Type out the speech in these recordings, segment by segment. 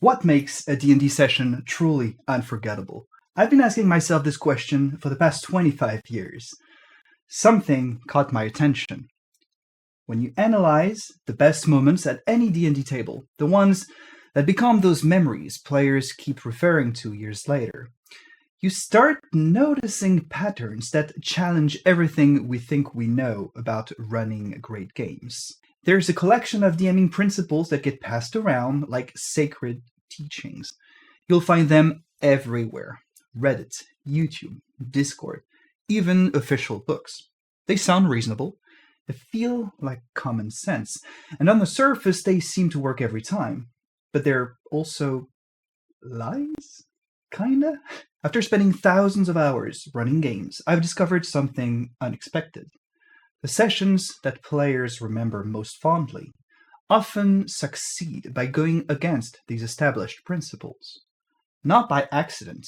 What makes a D&D session truly unforgettable? I've been asking myself this question for the past 25 years. Something caught my attention. When you analyze the best moments at any D&D table, the ones that become those memories players keep referring to years later, you start noticing patterns that challenge everything we think we know about running great games. There's a collection of DMing principles that get passed around like sacred teachings. You'll find them everywhere. Reddit, YouTube, Discord, even official books. They sound reasonable. They feel like common sense. And on the surface, they seem to work every time. But they're also lies? Kinda? After spending thousands of hours running games, I've discovered something unexpected. The sessions that players remember most fondly often succeed by going against these established principles. Not by accident,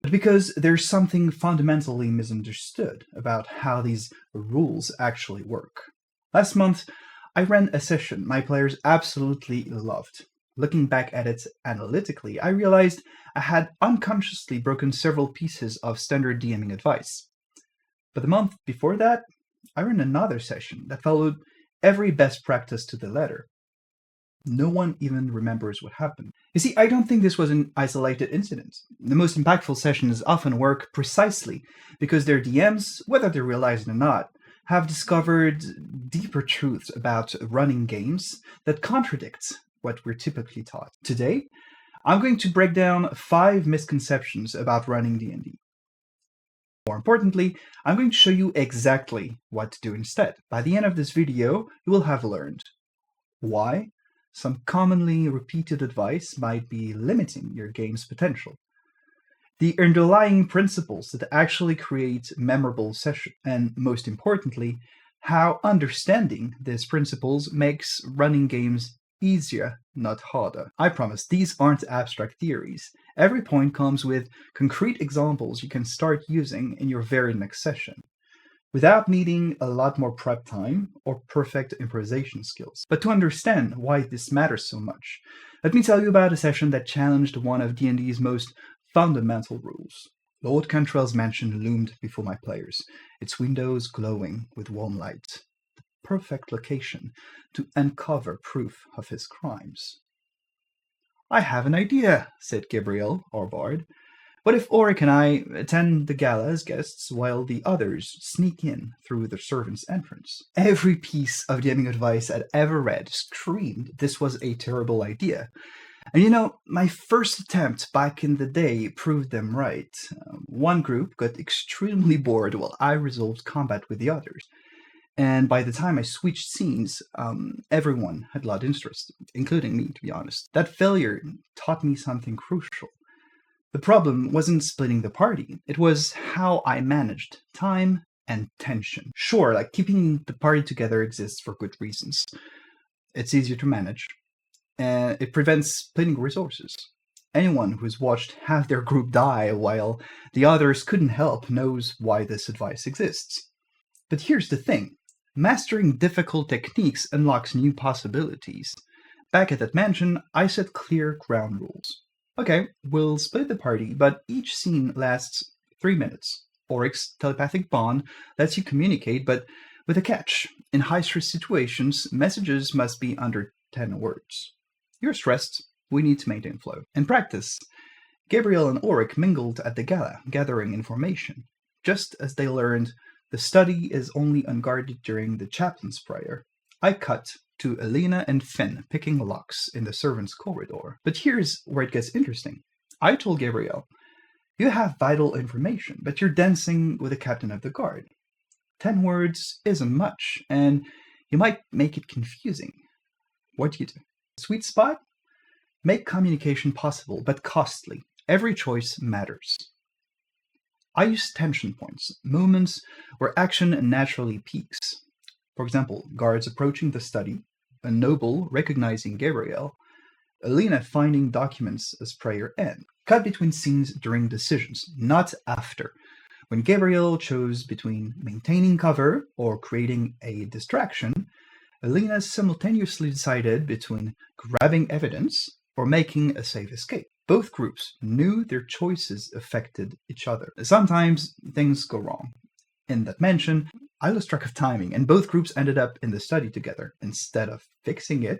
but because there's something fundamentally misunderstood about how these rules actually work. Last month, I ran a session my players absolutely loved. Looking back at it analytically, I realized I had unconsciously broken several pieces of standard DMing advice. But the month before that, I ran another session that followed every best practice to the letter. No one even remembers what happened. You see, I don't think this was an isolated incident. The most impactful sessions often work precisely because their DMs, whether they realize it or not, have discovered deeper truths about running games that contradict what we're typically taught. Today, I'm going to break down 5 misconceptions about running D&D. More importantly, I'm going to show you exactly what to do instead. By the end of this video, you will have learned why some commonly repeated advice might be limiting your game's potential, the underlying principles that actually create memorable sessions, and most importantly, how understanding these principles makes running games easier, not harder. I promise these aren't abstract theories. Every point comes with concrete examples you can start using in your very next session, without needing a lot more prep time or perfect improvisation skills. But to understand why this matters so much, let me tell you about a session that challenged one of D&D's most fundamental rules. Lord Cantrell's mansion loomed before my players, its windows glowing with warm light. Perfect location to uncover proof of his crimes. "I have an idea," said Gabriel, our bard. "What if Auric and I attend the gala as guests while the others sneak in through the servants' entrance?" Every piece of DMing advice I'd ever read screamed this was a terrible idea. And my first attempt back in the day proved them right. One group got extremely bored while I resolved combat with the others. And by the time I switched scenes, everyone had lost interest, including me, to be honest. That failure taught me something crucial. The problem wasn't splitting the party, it was how I managed time and tension. Sure, keeping the party together exists for good reasons. It's easier to manage, and it prevents splitting resources. Anyone who's watched half their group die while the others couldn't help knows why this advice exists. But here's the thing. Mastering difficult techniques unlocks new possibilities. Back at that mansion, I set clear ground rules. Okay, we'll split the party, but each scene lasts 3 minutes. Auric's telepathic bond lets you communicate, but with a catch. In high-stress situations, messages must be under 10 words. You're stressed. We need to maintain flow. In practice, Gabriel and Auric mingled at the gala, gathering information. Just as they learned the study is only unguarded during the chaplain's prayer, I cut to Elena and Finn picking locks in the servants' corridor. But here's where it gets interesting. I told Gabriel, "You have vital information, but you're dancing with the captain of the guard. 10 words isn't much, and you might make it confusing. What do you do?" Sweet spot? Make communication possible, but costly. Every choice matters. I use tension points, moments where action naturally peaks. For example, guards approaching the study, a noble recognizing Gabriel, Elena finding documents as prayer end. Cut between scenes during decisions, not after. When Gabriel chose between maintaining cover or creating a distraction, Elena simultaneously decided between grabbing evidence or making a safe escape. Both groups knew their choices affected each other. Sometimes things go wrong. In that mention, I lost track of timing, and both groups ended up in the study together. Instead of fixing it,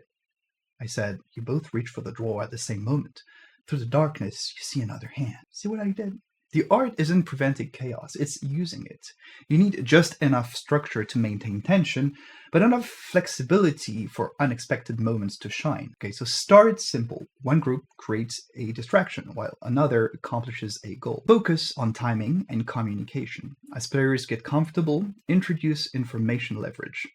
I said, you both reach for the drawer at the same moment. Through the darkness, you see another hand. See what I did? The art isn't preventing chaos, it's using it. You need just enough structure to maintain tension, but enough flexibility for unexpected moments to shine. Okay, so start simple. One group creates a distraction while another accomplishes a goal. Focus on timing and communication. As players get comfortable, introduce information leverage.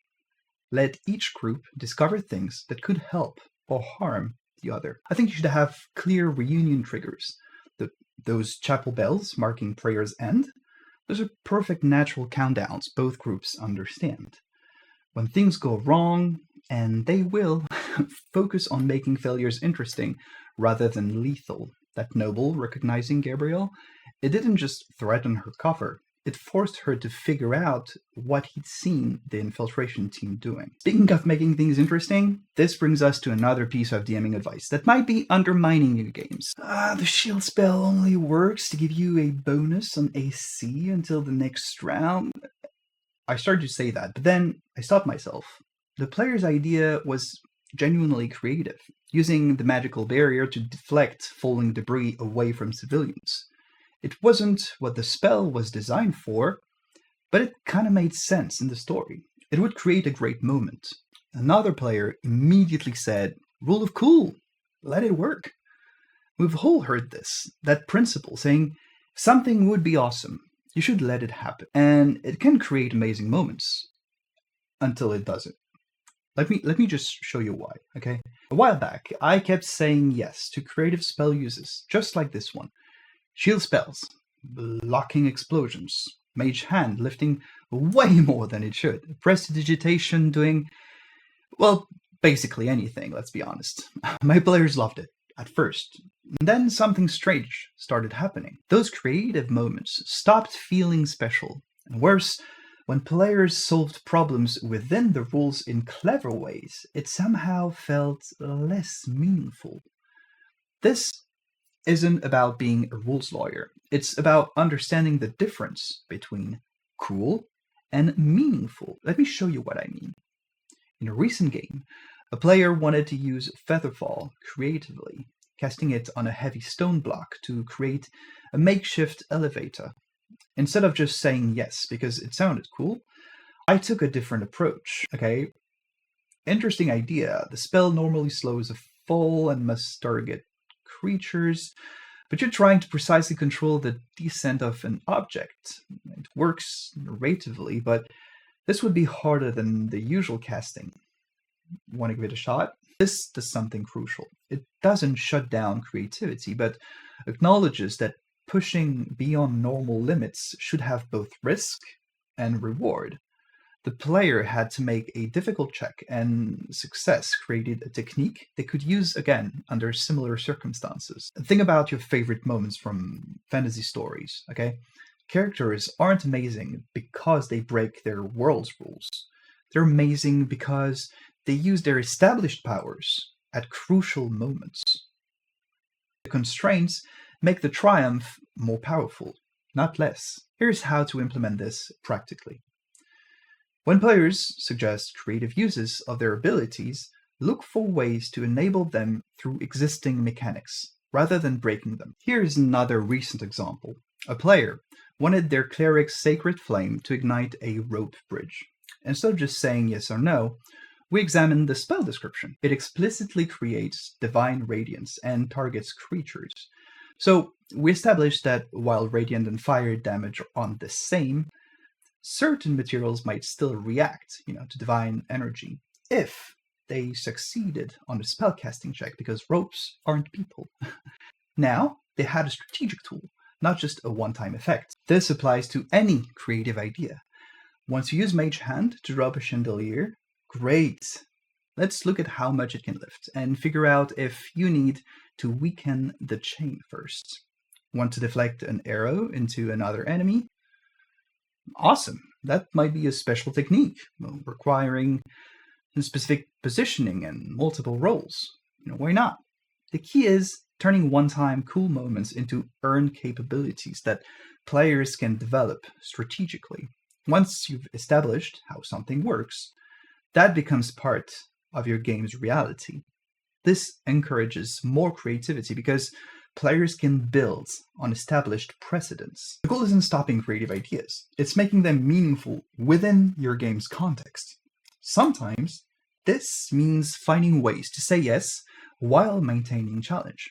Let each group discover things that could help or harm the other. I think you should have clear reunion triggers. Those chapel bells marking prayer's end, those are perfect natural countdowns both groups understand. When things go wrong, and they will, focus on making failures interesting rather than lethal. That noble recognizing Gabriel, it didn't just threaten her cover, it forced her to figure out what he'd seen the infiltration team doing. Speaking of making things interesting, this brings us to another piece of DMing advice that might be undermining your games. The shield spell only works to give you a bonus on AC until the next round. I started to say that, but then I stopped myself. The player's idea was genuinely creative, using the magical barrier to deflect falling debris away from civilians. It wasn't what the spell was designed for, but it kind of made sense in the story. It would create a great moment. Another player immediately said, "Rule of cool, let it work." We've all heard this, that principle saying, something would be awesome, you should let it happen. And it can create amazing moments, until it doesn't. Let me just show you why, okay? A while back, I kept saying yes to creative spell uses, just like this one. Shield spells, blocking explosions, mage hand lifting way more than it should, prestidigitation doing, well, basically anything, let's be honest. My players loved it, at first. And then something strange started happening. Those creative moments stopped feeling special. And worse, when players solved problems within the rules in clever ways, it somehow felt less meaningful. This isn't about being a rules lawyer. It's about understanding the difference between cool and meaningful. Let me show you what I mean. In a recent game, a player wanted to use Featherfall creatively, casting it on a heavy stone block to create a makeshift elevator. Instead of just saying yes because it sounded cool, I took a different approach. Okay, interesting idea. The spell normally slows a fall and must target creatures, but you're trying to precisely control the descent of an object. It works narratively, but this would be harder than the usual casting. Want to give it a shot? This does something crucial. It doesn't shut down creativity, but acknowledges that pushing beyond normal limits should have both risk and reward. The player had to make a difficult check, and success created a technique they could use again under similar circumstances. Think about your favorite moments from fantasy stories, okay? Characters aren't amazing because they break their world's rules. They're amazing because they use their established powers at crucial moments. The constraints make the triumph more powerful, not less. Here's how to implement this practically. When players suggest creative uses of their abilities, look for ways to enable them through existing mechanics, rather than breaking them. Here's another recent example. A player wanted their cleric's sacred flame to ignite a rope bridge. Instead of just saying yes or no, we examined the spell description. It explicitly creates divine radiance and targets creatures. So we established that while radiant and fire damage aren't the same, certain materials might still react, to divine energy if they succeeded on the spellcasting check, because ropes aren't people. Now they had a strategic tool, not just a one-time effect. This applies to any creative idea. Once you use Mage Hand to drop a chandelier, great. Let's look at how much it can lift and figure out if you need to weaken the chain first. Want to deflect an arrow into another enemy? Awesome. That might be a special technique, requiring specific positioning and multiple rolls. Why not? The key is turning one-time cool moments into earned capabilities that players can develop strategically. Once you've established how something works, that becomes part of your game's reality. This encourages more creativity because players can build on established precedents. The goal isn't stopping creative ideas, it's making them meaningful within your game's context. Sometimes this means finding ways to say yes while maintaining challenge.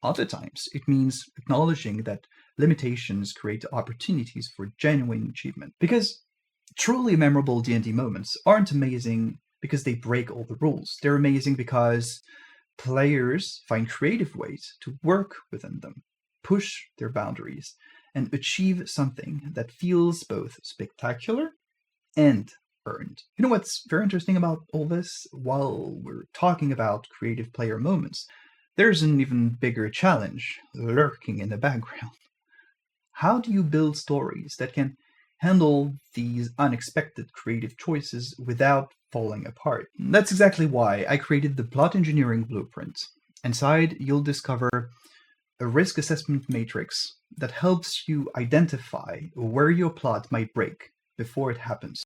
Other times, it means acknowledging that limitations create opportunities for genuine achievement. Because truly memorable D&D moments aren't amazing because they break all the rules. They're amazing because players find creative ways to work within them, push their boundaries, and achieve something that feels both spectacular and earned. You know what's very interesting about all this? While we're talking about creative player moments, there's an even bigger challenge lurking in the background. How do you build stories that can handle these unexpected creative choices without falling apart? That's exactly why I created the Plot Engineering Blueprint. Inside, you'll discover a risk assessment matrix that helps you identify where your plot might break before it happens,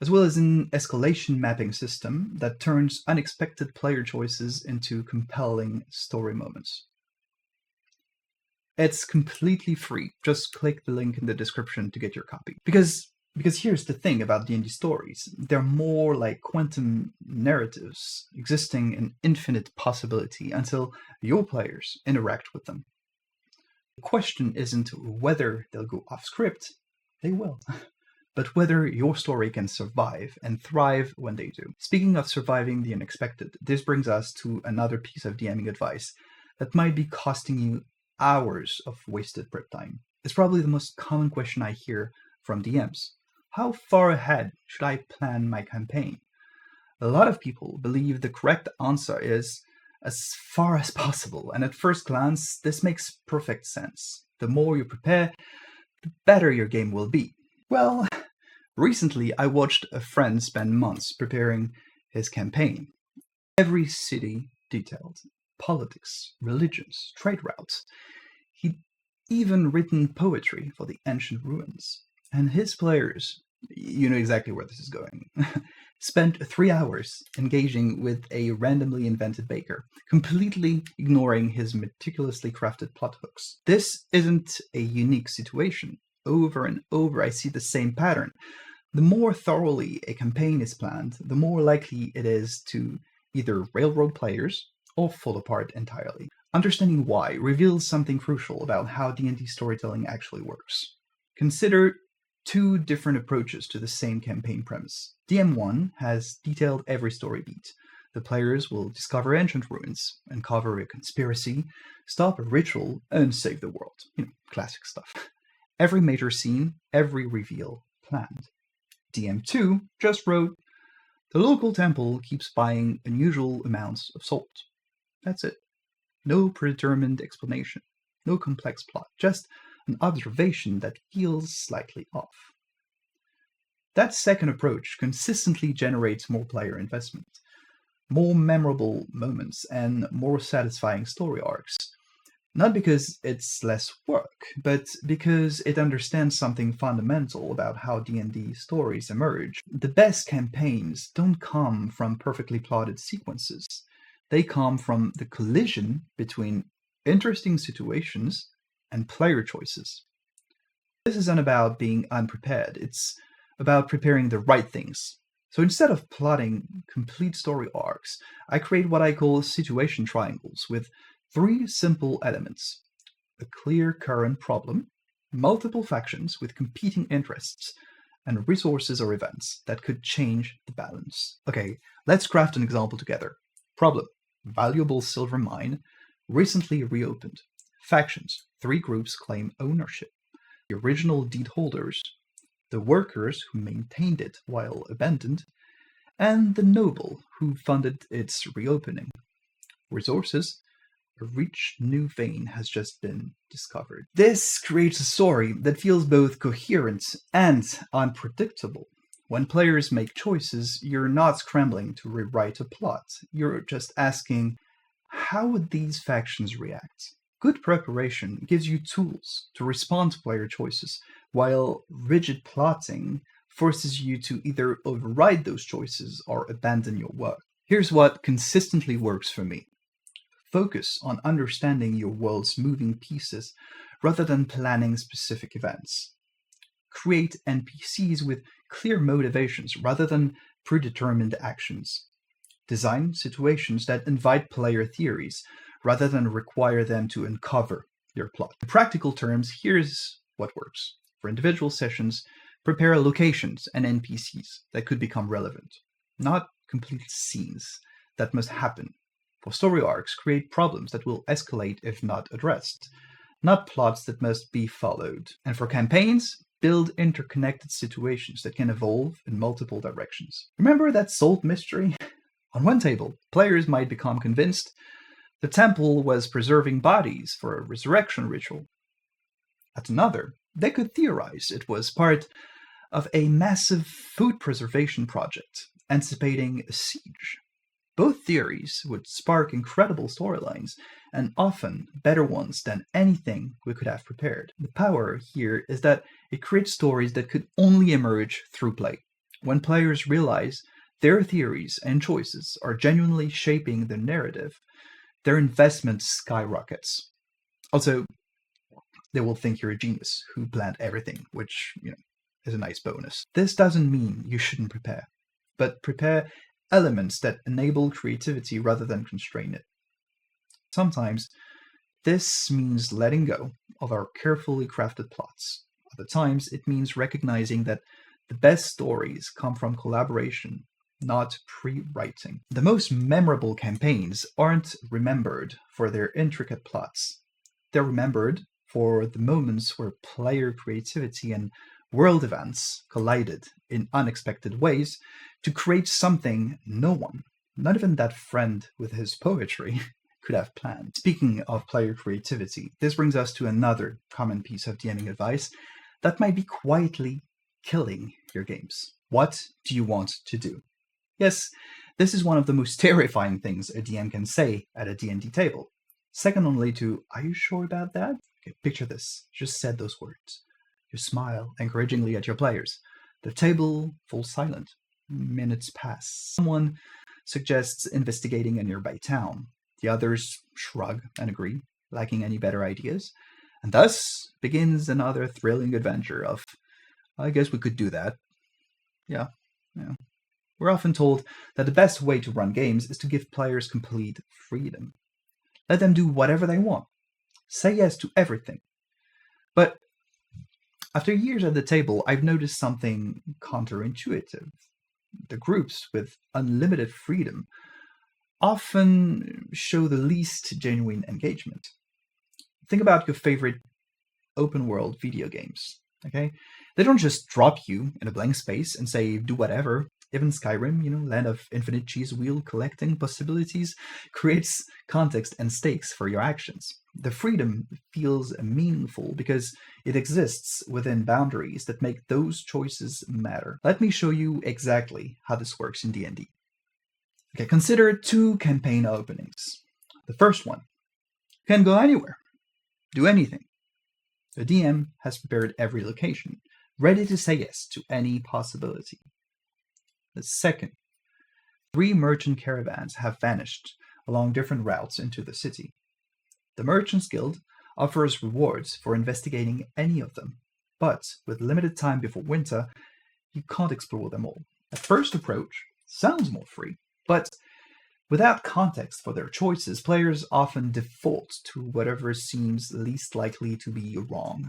as well as an escalation mapping system that turns unexpected player choices into compelling story moments. It's completely free. Just click the link in the description to get your copy. Because here's the thing about D&D stories. They're more like quantum narratives, existing in infinite possibility until your players interact with them. The question isn't whether they'll go off script, they will, but whether your story can survive and thrive when they do. Speaking of surviving the unexpected, this brings us to another piece of DMing advice that might be costing you hours of wasted prep time. It's probably the most common question I hear from DMs. How far ahead should I plan my campaign? A lot of people believe the correct answer is as far as possible, and at first glance, this makes perfect sense. The more you prepare, the better your game will be. Well, recently I watched a friend spend months preparing his campaign. Every city detailed, politics, religions, trade routes. He'd even written poetry for the ancient ruins. And his players, you know exactly where this is going, spent 3 hours engaging with a randomly invented baker, completely ignoring his meticulously crafted plot hooks. This isn't a unique situation. Over and over, I see the same pattern. The more thoroughly a campaign is planned, the more likely it is to either railroad players or fall apart entirely. Understanding why reveals something crucial about how D&D storytelling actually works. Consider 2 different approaches to the same campaign premise. DM1 has detailed every story beat. The players will discover ancient ruins, uncover a conspiracy, stop a ritual, and save the world. Classic stuff. Every major scene, every reveal, planned. DM2 just wrote, the local temple keeps buying unusual amounts of salt. That's it. No predetermined explanation, no complex plot, just an observation that feels slightly off. That second approach consistently generates more player investment, more memorable moments, and more satisfying story arcs. Not because it's less work, but because it understands something fundamental about how D&D stories emerge. The best campaigns don't come from perfectly plotted sequences. They come from the collision between interesting situations and player choices. This isn't about being unprepared, it's about preparing the right things. So instead of plotting complete story arcs, I create what I call situation triangles with 3 simple elements: a clear current problem, multiple factions with competing interests, and resources or events that could change the balance. Okay, let's craft an example together. Problem: valuable silver mine, recently reopened. Factions: 3 groups claim ownership. The original deed holders, the workers who maintained it while abandoned, and the noble who funded its reopening. Resources: a rich new vein has just been discovered. This creates a story that feels both coherent and unpredictable. When players make choices, you're not scrambling to rewrite a plot. You're just asking, how would these factions react? Good preparation gives you tools to respond to player choices, while rigid plotting forces you to either override those choices or abandon your work. Here's what consistently works for me. Focus on understanding your world's moving pieces rather than planning specific events. Create NPCs with clear motivations rather than predetermined actions. Design situations that invite player theories rather than require them to uncover their plot. In practical terms, here's what works. For individual sessions, prepare locations and NPCs that could become relevant, not complete scenes that must happen. For story arcs, create problems that will escalate if not addressed, not plots that must be followed. And for campaigns, build interconnected situations that can evolve in multiple directions. Remember that solved mystery? On one table, players might become convinced the temple was preserving bodies for a resurrection ritual. At another, they could theorize it was part of a massive food preservation project, anticipating a siege. Both theories would spark incredible storylines, and often better ones than anything we could have prepared. The power here is that it creates stories that could only emerge through play. When players realize their theories and choices are genuinely shaping the narrative, their investment skyrockets. Also, they will think you're a genius who planned everything, which, is a nice bonus. This doesn't mean you shouldn't prepare, but prepare elements that enable creativity rather than constrain it. Sometimes this means letting go of our carefully crafted plots. Other times it means recognizing that the best stories come from collaboration, not pre-writing. The most memorable campaigns aren't remembered for their intricate plots. They're remembered for the moments where player creativity and world events collided in unexpected ways to create something no one, not even that friend with his poetry, could have planned. Speaking of player creativity, this brings us to another common piece of DMing advice that might be quietly killing your games. What do you want to do? Yes, this is one of the most terrifying things a DM can say at a D&D table. Second only to, "Are you sure about that?" Okay, picture this. Just said those words. You smile encouragingly at your players. The table falls silent. Minutes pass. Someone suggests investigating a nearby town. The others shrug and agree, lacking any better ideas. And thus begins another thrilling adventure of, "I guess we could do that." Yeah. We're often told that the best way to run games is to give players complete freedom. Let them do whatever they want. Say yes to everything. But after years at the table, I've noticed something counterintuitive. The groups with unlimited freedom often show the least genuine engagement. Think about your favorite open world video games, okay? They don't just drop you in a blank space and say, do whatever. Even Skyrim, land of infinite cheese wheel collecting possibilities, creates context and stakes for your actions. The freedom feels meaningful because it exists within boundaries that make those choices matter. Let me show you exactly how this works in D&D. Okay, consider two campaign openings. The first one can go anywhere, do anything. The DM has prepared every location, ready to say yes to any possibility. The second, 3 merchant caravans have vanished along different routes into the city. The Merchants Guild offers rewards for investigating any of them, but with limited time before winter, you can't explore them all. At first approach, sounds more free, but without context for their choices, players often default to whatever seems least likely to be wrong.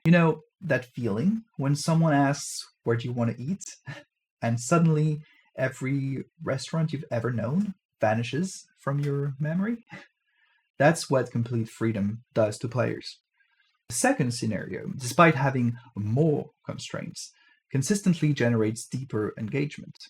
You know that feeling when someone asks, "Where do you want to eat?" and suddenly every restaurant you've ever known vanishes from your memory? That's what complete freedom does to players. The second scenario, despite having more constraints, consistently generates deeper engagement.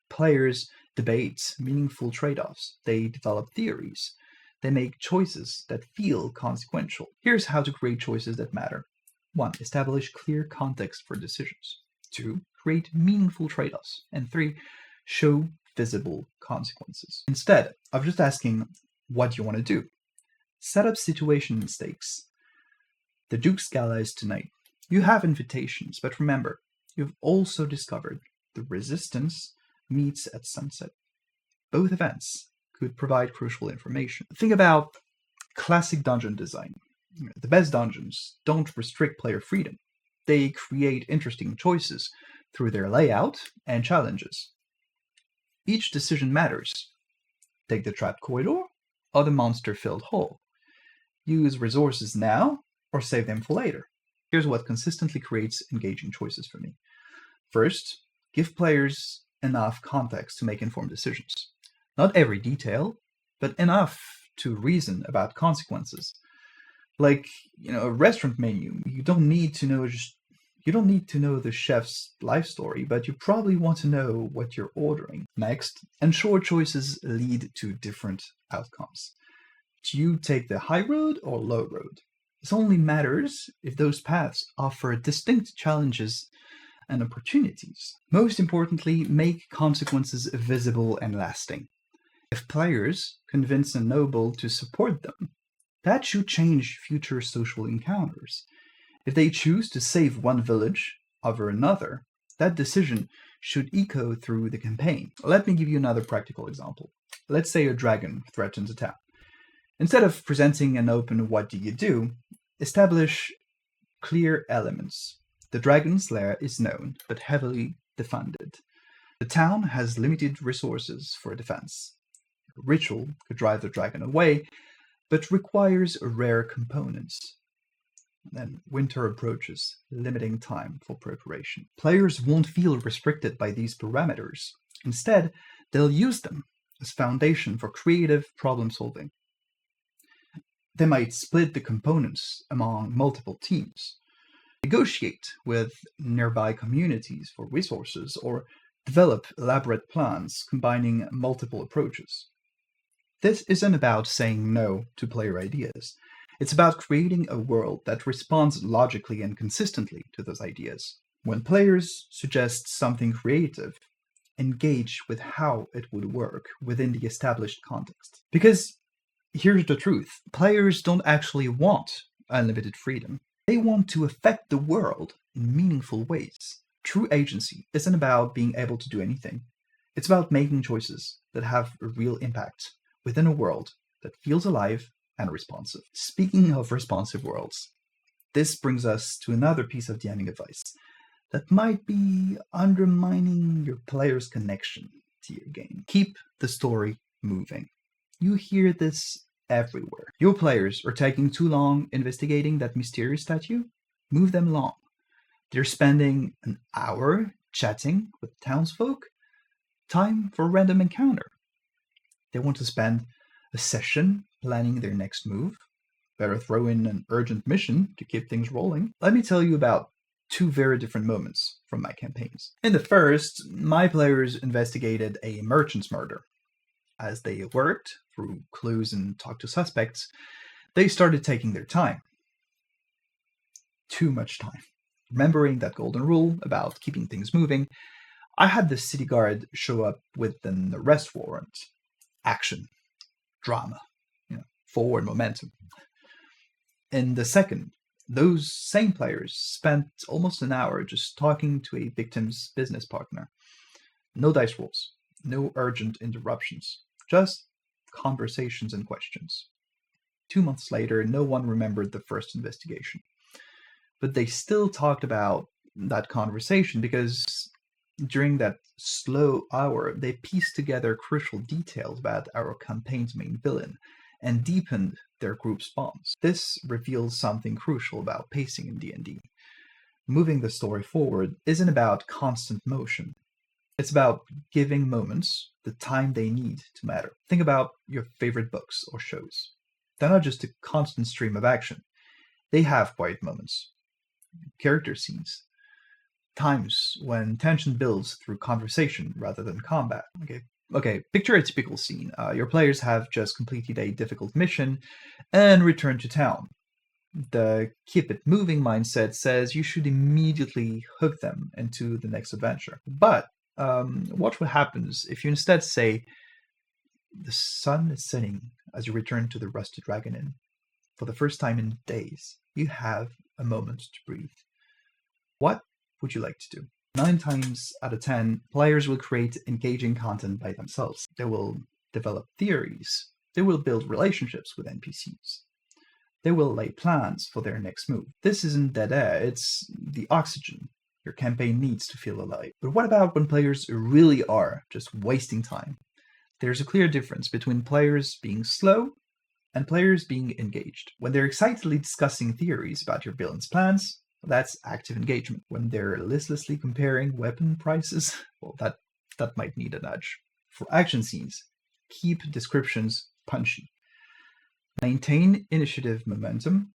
Players debate meaningful trade-offs, they develop theories, they make choices that feel consequential. Here's how to create choices that matter. 1. Establish clear context for decisions. 2. Create meaningful trade-offs. And 3. Show visible consequences. Instead of just asking, what do you want to do? Set up situation stakes. The Duke's Gala is tonight. You have invitations, but remember, you've also discovered the Resistance meets at sunset. Both events could provide crucial information. Think about classic dungeon design. The best dungeons don't restrict player freedom. They create interesting choices through their layout and challenges. Each decision matters. Take the trapped corridor or the monster-filled hall. Use resources now or save them for later. Here's what consistently creates engaging choices for me. First, give players enough context to make informed decisions. Not every detail, but enough to reason about consequences. Like, a restaurant menu, you don't need to know the chef's life story, but you probably want to know what you're ordering. Next, ensure choices lead to different outcomes. Do you take the high road or low road? This only matters if those paths offer distinct challenges and opportunities. Most importantly, make consequences visible and lasting. If players convince a noble to support them, that should change future social encounters. If they choose to save one village over another, that decision should echo through the campaign. Let me give you another practical example. Let's say a dragon threatens a town. Instead of presenting an open "what do you do," establish clear elements. The dragon's lair is known, but heavily defended. The town has limited resources for defense. A ritual could drive the dragon away, but requires rare components. Then winter approaches, limiting time for preparation. Players won't feel restricted by these parameters. Instead, they'll use them as foundation for creative problem solving. They might split the components among multiple teams, negotiate with nearby communities for resources, or develop elaborate plans combining multiple approaches. This isn't about saying no to player ideas. It's about creating a world that responds logically and consistently to those ideas. When players suggest something creative, engage with how it would work within the established context. Because here's the truth, players don't actually want unlimited freedom. They want to affect the world in meaningful ways. True agency isn't about being able to do anything. It's about making choices that have a real impact within a world that feels alive and responsive. Speaking of responsive worlds, this brings us to another piece of DMing advice that might be undermining your player's connection to your game. Keep the story moving. You hear this everywhere. Your players are taking too long investigating that mysterious statue? Move them along. They're spending an hour chatting with townsfolk? Time for a random encounter. They want to spend a session planning their next move? Better throw in an urgent mission to keep things rolling. Let me tell you about two very different moments from my campaigns. In the first, my players investigated a merchant's murder. As they worked through clues and talked to suspects, they started taking their time. Too much time. Remembering that golden rule about keeping things moving, I had the city guard show up with an arrest warrant. Action. Drama. Forward momentum. In the second, those same players spent almost an hour just talking to a victim's business partner. No dice rolls. No urgent interruptions. Just conversations and questions. 2 months later, no one remembered the first investigation. But they still talked about that conversation because during that slow hour, they pieced together crucial details about our campaign's main villain and deepened their group's bonds. This reveals something crucial about pacing in D&D. Moving the story forward isn't about constant motion. It's about giving moments the time they need to matter. Think about your favorite books or shows. They're not just a constant stream of action. They have quiet moments, character scenes, times when tension builds through conversation rather than combat. Okay, picture a typical scene. Your players have just completed a difficult mission and returned to town. The keep it moving mindset says you should immediately hook them into the next adventure. But watch what happens if you instead say, the sun is setting. as you return to the Rusted Dragon Inn. For the first time in days, you have a moment to breathe. What would you like to do? 9 times out of 10, players will create engaging content by themselves. They will develop theories. They will build relationships with NPCs. They will lay plans for their next move. This isn't dead air, it's the oxygen your campaign needs to feel alive. But what about when players really are just wasting time? There's a clear difference between players being slow and players being engaged. When they're excitedly discussing theories about your villain's plans, that's active engagement. When they're listlessly comparing weapon prices, well, that might need a nudge. For action scenes, keep descriptions punchy. Maintain initiative momentum.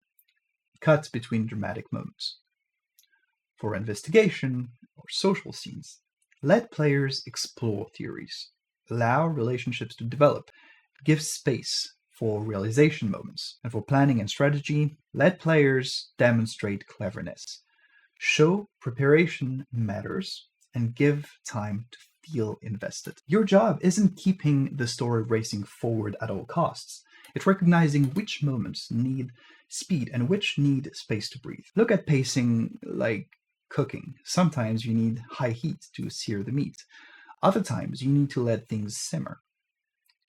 Cut between dramatic moments. For investigation or social scenes, let players explore theories. Allow relationships to develop. Give space for realization moments. And for planning and strategy, let players demonstrate cleverness. Show preparation matters and give time to feel invested. Your job isn't keeping the story racing forward at all costs. It's recognizing which moments need speed and which need space to breathe. Look at pacing like cooking. Sometimes you need high heat to sear the meat. Other times you need to let things simmer.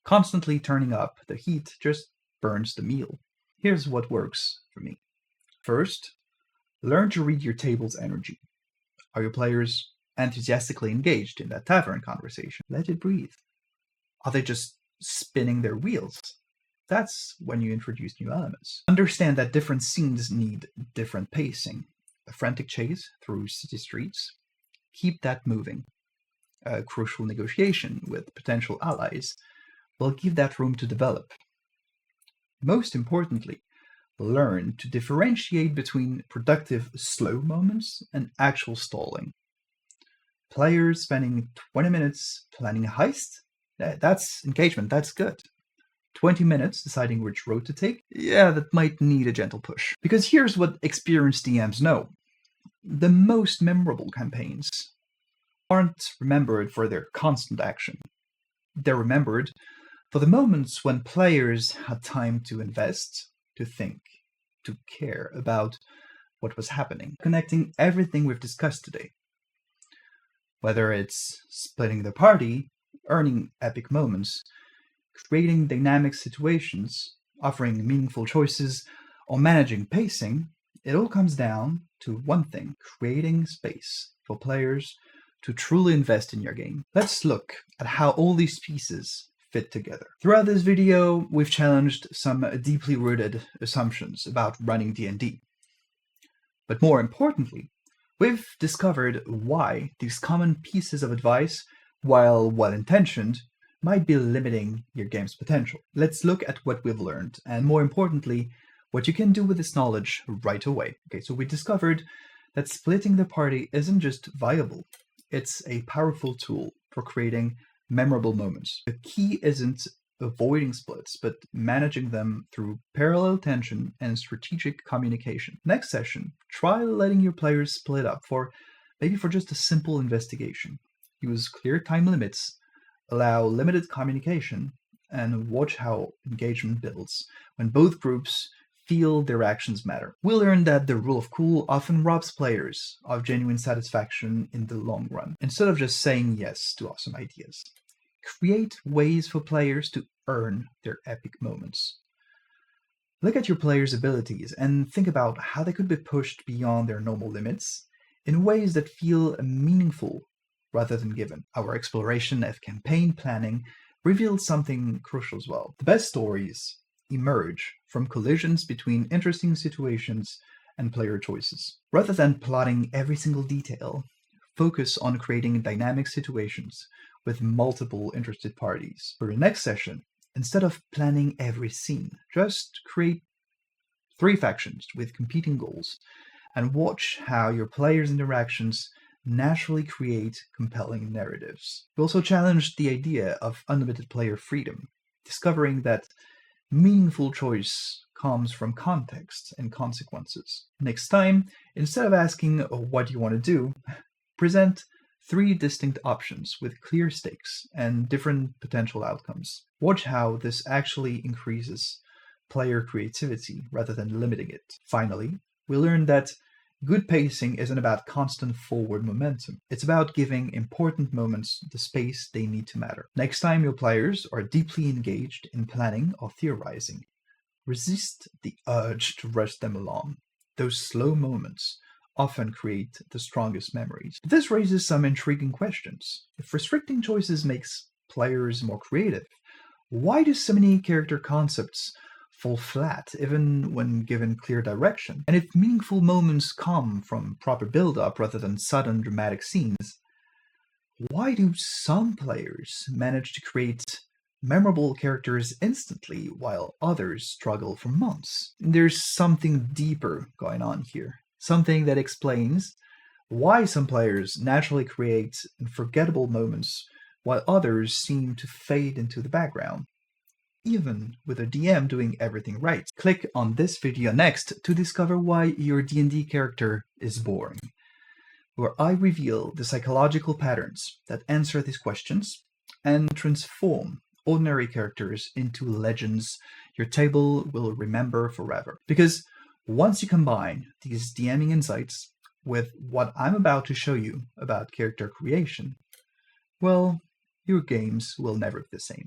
Constantly turning up the heat just burns the meal. Here's what works for me. First, learn to read your table's energy. Are your players enthusiastically engaged in that tavern conversation? Let it breathe. Are they just spinning their wheels? That's when you introduce new elements. Understand that different scenes need different pacing. A frantic chase through city streets, keep that moving. A crucial negotiation with potential allies will give that room to develop. Most importantly, learn to differentiate between productive slow moments and actual stalling. Players spending 20 minutes planning a heist, that's engagement, that's good. 20 minutes deciding which road to take, yeah, that might need a gentle push. Because here's what experienced DMs know. The most memorable campaigns aren't remembered for their constant action. They're remembered for the moments when players had time to invest, to think, to care about what was happening, connecting everything we've discussed today. Whether it's splitting the party, earning epic moments, creating dynamic situations, offering meaningful choices, or managing pacing, it all comes down to one thing: creating space for players to truly invest in your game. Let's look at how all these pieces fit together. Throughout this video, we've challenged some deeply rooted assumptions about running D&D. But more importantly, we've discovered why these common pieces of advice, while well-intentioned, might be limiting your game's potential. Let's look at what we've learned, and more importantly, what you can do with this knowledge right away. Okay, so we discovered that splitting the party isn't just viable, it's a powerful tool for creating memorable moments. The key isn't avoiding splits, but managing them through parallel tension and strategic communication. Next session, try letting your players split up maybe for just a simple investigation. Use clear time limits, allow limited communication, and watch how engagement builds when both groups feel their actions matter. We learned that the rule of cool often robs players of genuine satisfaction in the long run. Instead of just saying yes to awesome ideas, create ways for players to earn their epic moments. Look at your players' abilities and think about how they could be pushed beyond their normal limits in ways that feel meaningful rather than given. Our exploration of campaign planning revealed something crucial as well. The best stories emerge from collisions between interesting situations and player choices. Rather than plotting every single detail, focus on creating dynamic situations with multiple interested parties. For your next session, instead of planning every scene, just create 3 factions with competing goals and watch how your players' interactions naturally create compelling narratives. We also challenged the idea of unlimited player freedom, discovering that meaningful choice comes from context and consequences. Next time, instead of asking what you want to do, present 3 distinct options with clear stakes and different potential outcomes. Watch how this actually increases player creativity rather than limiting it. Finally, we learned that good pacing isn't about constant forward momentum. It's about giving important moments the space they need to matter. Next time your players are deeply engaged in planning or theorizing, resist the urge to rush them along. Those slow moments often create the strongest memories. But this raises some intriguing questions. If restricting choices makes players more creative, why do so many character concepts fall flat even when given clear direction? And if meaningful moments come from proper build-up rather than sudden dramatic scenes, why do some players manage to create memorable characters instantly while others struggle for months? There's something deeper going on here, something that explains why some players naturally create unforgettable moments while others seem to fade into the background, even with a DM doing everything right. Click on this video next to discover why your D&D character is boring, where I reveal the psychological patterns that answer these questions and transform ordinary characters into legends your table will remember forever. Because once you combine these DMing insights with what I'm about to show you about character creation, well, your games will never be the same.